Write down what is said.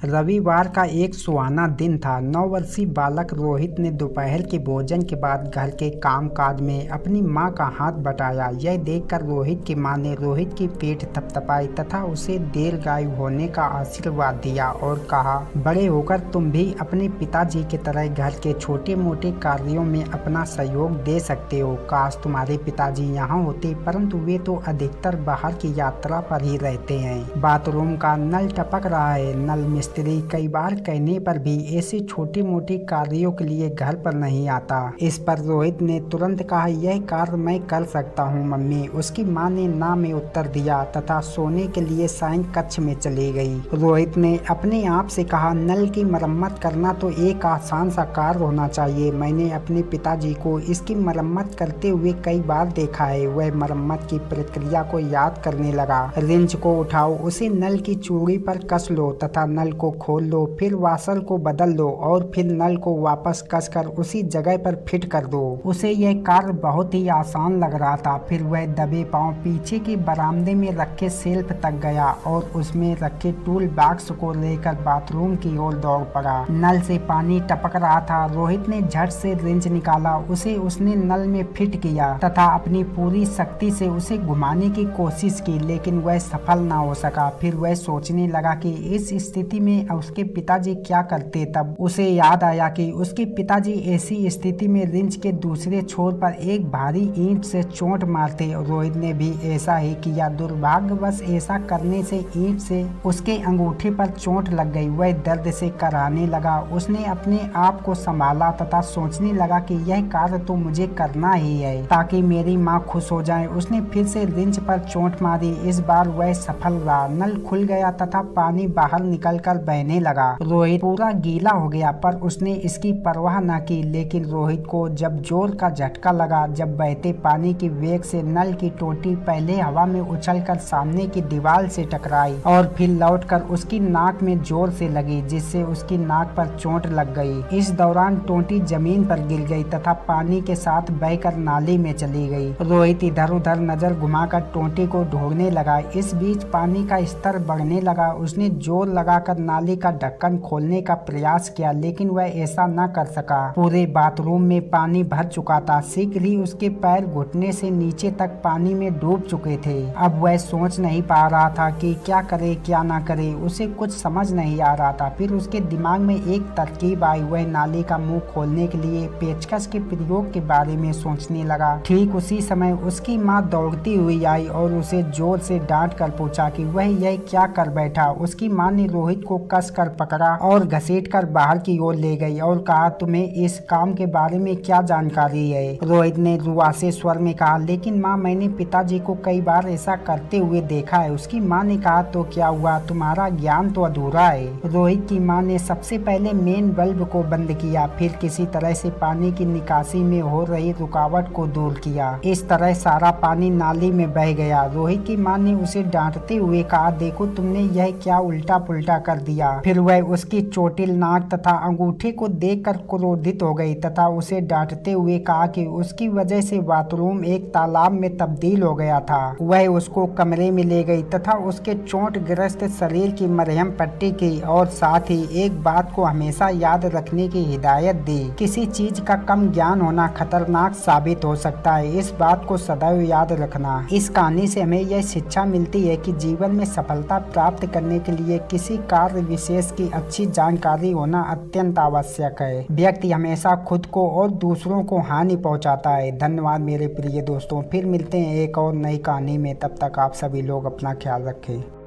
रविवार का एक सुहाना दिन था। 9 वर्षीय बालक रोहित ने दोपहर के भोजन के बाद घर के कामकाज में अपनी मां का हाथ बटाया। यह देखकर रोहित की मां ने रोहित की पीठ थपथपाई तथा उसे दीर्घायु होने का आशीर्वाद दिया और कहा, बड़े होकर तुम भी अपने पिताजी की तरह घर के छोटे मोटे कार्यों में अपना सहयोग दे सकते हो। काश तुम्हारे पिताजी यहाँ होते, परंतु वे तो अधिकतर बाहर की यात्रा पर ही रहते हैं। बाथरूम का नल टपक रहा है। नल मिस्त्री कई बार कहने पर भी ऐसे छोटे मोटे कार्यों के लिए घर पर नहीं आता। इस पर रोहित ने तुरंत कहा, यह कार्य मैं कर सकता हूँ मम्मी। उसकी माँ ने ना में उत्तर दिया तथा सोने के लिए शयन कक्ष में चली गई। रोहित ने अपने आप से कहा, नल की मरम्मत करना तो एक आसान सा कार्य होना चाहिए। मैंने अपने पिताजी को इसकी मरम्मत करते हुए कई बार देखा है। वह मरम्मत की प्रक्रिया को याद करने लगा। रिंच को उठाओ, उसे नल की चूड़ी पर कस लो तथा नल को खोल लो, फिर वाशर को बदल लो और फिर नल को वापस कसकर उसी जगह पर फिट कर दो। उसे यह कार्य बहुत ही आसान लग रहा था। फिर वह दबे पांव पीछे के बरामदे में रखे शेल्फ तक गया और उसमें रखे टूल बॉक्स को लेकर बाथरूम की ओर दौड़ पड़ा। नल से पानी टपक रहा था। रोहित ने झट से रिंच निकाला, उसे उसने नल में फिट किया तथा अपनी पूरी शक्ति से उसे घुमाने की कोशिश की, लेकिन वह सफल ना हो सका। फिर वह सोचने लगा कि इस स्थिति में उसके पिताजी क्या करते। तब उसे याद आया कि उसके पिताजी ऐसी स्थिति में रिंच के दूसरे छोर पर एक भारी ईंट से चोट मारते। रोहित ने भी ऐसा ही किया। दुर्भाग्यवश ऐसा करने से ईंट से उसके अंगूठे पर चोट लग गई। वह दर्द से कराहने लगा। उसने अपने आप को संभाला तथा सोचने लगा कि यह कार्य तो मुझे करना ही है ताकि मेरी माँ खुश हो जाए। उसने फिर से रिंच पर चोट मारी। इस बार वह सफल रहा। नल खुल गया तथा पानी बाहर निकलकर बहने लगा। रोहित पूरा गीला हो गया, पर उसने इसकी परवाह न की। लेकिन रोहित को जब जोर का झटका लगा, जब बहते पानी की वेग से नल की टोटी पहले हवा में उछलकर सामने की दीवार से टकराई और फिर लौटकर उसकी नाक में जोर से लगी, जिससे उसकी नाक पर चोट लग गई। इस दौरान टोटी जमीन पर गिर गई तथा पानी के साथ बहकर नाली में चली गई। रोहित इधर उधर नजर घुमाकर टोटी को ढूंढने लगा। इस बीच पानी का स्तर बढ़ने लगा। उसने जोर लगाकर नाली का ढक्कन खोलने का प्रयास किया, लेकिन वह ऐसा न कर सका। पूरे बाथरूम में पानी भर चुका था। शीघ्र ही उसके पैर घुटने से नीचे तक पानी में डूब चुके थे। अब वह सोच नहीं पा रहा था कि क्या करे क्या ना करे। उसे कुछ समझ नहीं आ रहा था। फिर उसके दिमाग में एक तरकीब आई। वह नाली का मुंह खोलने के लिए पेचकस के प्रयोग के बारे में सोचने लगा। ठीक उसी समय उसकी माँ दौड़ती हुई आई और उसे जोर से डांट कर पूछा कि वह यह क्या कर बैठा। उसकी माँ ने रोहित को कस कर पकड़ा और घसीटकर बाहर की ओर ले गई और कहा, तुम्हें इस काम के बारे में क्या जानकारी है। रोहित ने रुआसे स्वर में कहा, लेकिन माँ, मैंने पिताजी को कई बार ऐसा करते हुए देखा है। उसकी माँ ने कहा, तो क्या हुआ, तुम्हारा ज्ञान तो अधूरा है। रोहित की माँ ने सबसे पहले मेन बल्ब को बंद किया, फिर किसी तरह से पानी की निकासी में हो रही रुकावट को दूर किया। इस तरह सारा पानी नाली में बह गया। रोहित की माँ ने उसे डांटते हुए कहा, देखो तुमने यह क्या उल्टा पुल्टा कर दिया। फिर वह उसकी चोटिल नाक तथा अंगूठे को देखकर क्रोधित हो गई तथा उसे डांटते हुए कहा कि उसकी वजह से बाथरूम एक तालाब में तब्दील हो गया था। वह उसको कमरे में ले गई तथा उसके चोटग्रस्त शरीर की मरहम पट्टी की और साथ ही एक बात को हमेशा याद रखने की हिदायत दी, किसी चीज का कम ज्ञान होना खतरनाक साबित हो सकता है। इस बात को सदैव याद रखना। इस कहानी से हमें यह शिक्षा मिलती है कि जीवन में सफलता प्राप्त करने के लिए किसी कार्य विशेष की अच्छी जानकारी होना अत्यंत आवश्यक है। व्यक्ति हमेशा खुद को और दूसरों को हानि पहुंचाता है। धन्यवाद मेरे प्रिय दोस्तों, फिर मिलते हैं एक और नई कहानी में। तब तक आप सभी लोग अपना ख्याल रखें।